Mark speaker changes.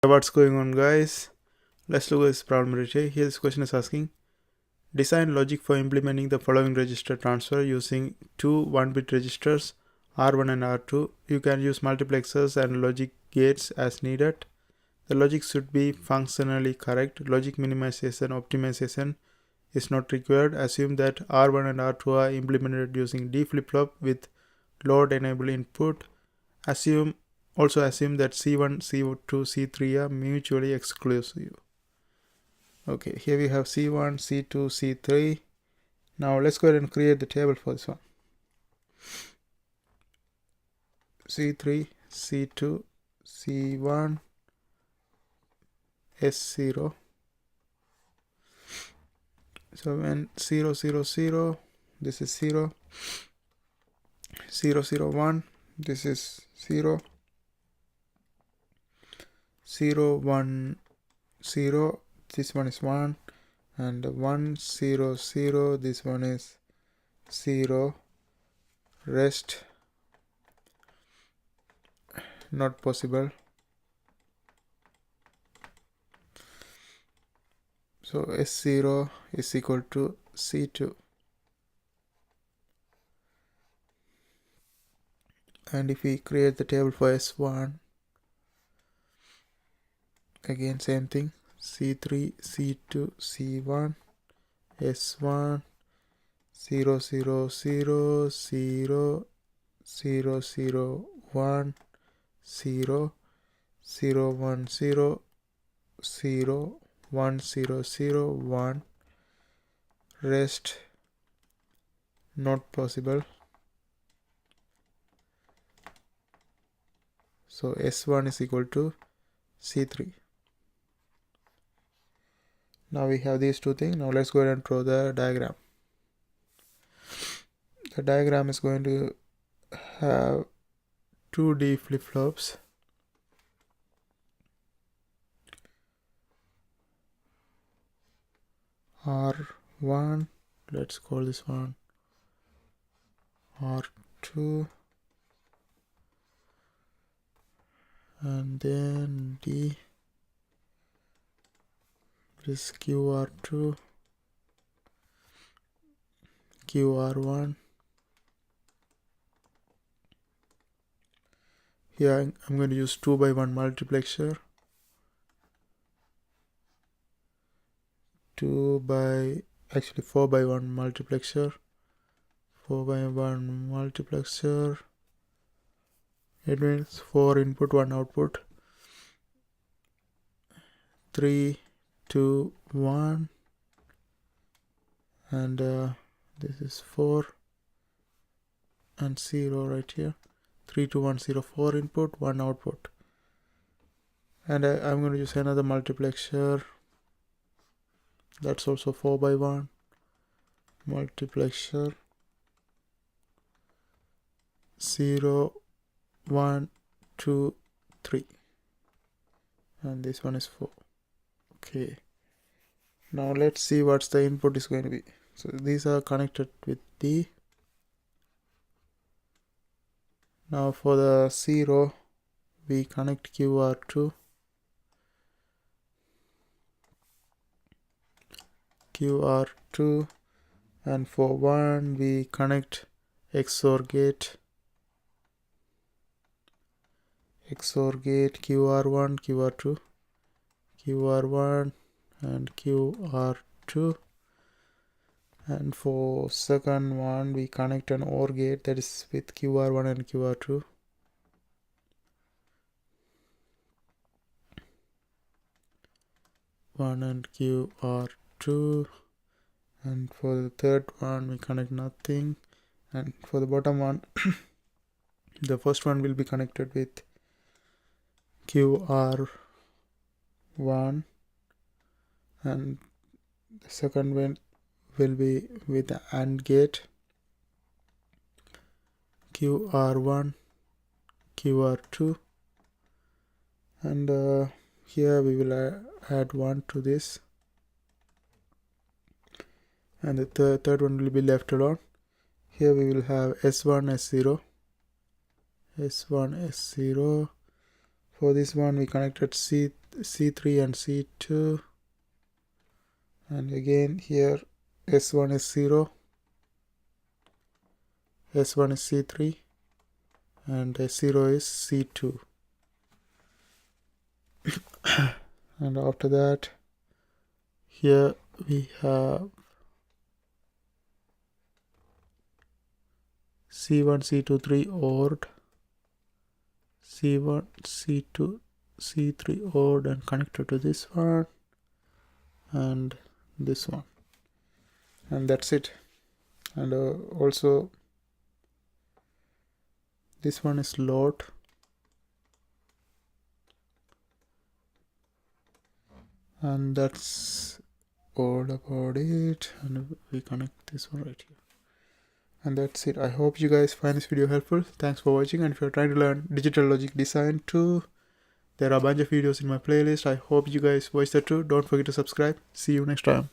Speaker 1: What's going on, guys? Let's look at this problem right here. Here this question is asking, design logic for implementing the following register transfer using two 1-bit registers R1 and R2. You can use multiplexers and logic gates as needed. The logic should be functionally correct. Logic minimization optimization is not required. Assume that R1 and R2 are implemented using D flip-flop with load enable input. Also assume that C1, C2, C3 are mutually exclusive. Okay, here we have C1, C2, C3. Now let's go ahead and create the table for this one. C3, C2, C1, S0. So when 0, 0, 0, this is 0. 0, 0, 1, this is 0. 0, 1, 0, this one is 1, and 1, 0, 0, this one is 0, rest not possible. So S0 is equal to C2, and if we create the table for S1, again same thing, C3, C2, C1, S1, 0, 0, 0, 0, 0, 0, 1, 0, 0, 1, 0, 0, 1, 0, 0, 1, rest not possible. So S1 is equal to C3. Now we have these two things. Now let's go ahead and draw the diagram. The diagram is going to have two D flip-flops. R1, let's call this one R2, and then D, this QR2, QR1. Here I'm going to use 2x1 multiplexer, 4x1 multiplexer, 4x1 multiplexer. It means 4 input, 1 output. 3, 2, 1, and this is 4 and 0 right here. 3, 2, 1, 0, 4 input, 1 output. And I'm going to use another multiplexer. That's also 4x1 multiplexer. 0, 1, 2, 3, and this one is 4. Okay, now let's see what's the input is going to be. So these are connected with D. Now for the 0, we connect QR2, and for 1 we connect XOR gate, QR1, QR2, QR1 and QR2, and for second one we connect an OR gate, that is with QR1 and QR2. One and QR2, and for the third one we connect nothing, and for the bottom one the first one will be connected with QR1, and the second one will be with the AND gate, QR1, QR2, and here we will add 1 to this, and the third one will be left alone. Here we will have S1, S0, S1, S0. For this one we connected C3 and C2, and again here S1 is 0, S1 is C3, and S0 is C2. And after that, here we have C1, C2, 3 ORed, C1, C2, C3 ORed and connected to this one and this one, and that's it. And also this one is load, and that's all about it. And we connect this one right here, and that's it. I hope you guys find this video helpful. Thanks for watching, and if you're trying to learn digital logic design too, there are a bunch of videos in my playlist. I hope you guys watch that too. Don't forget to subscribe. See you next time.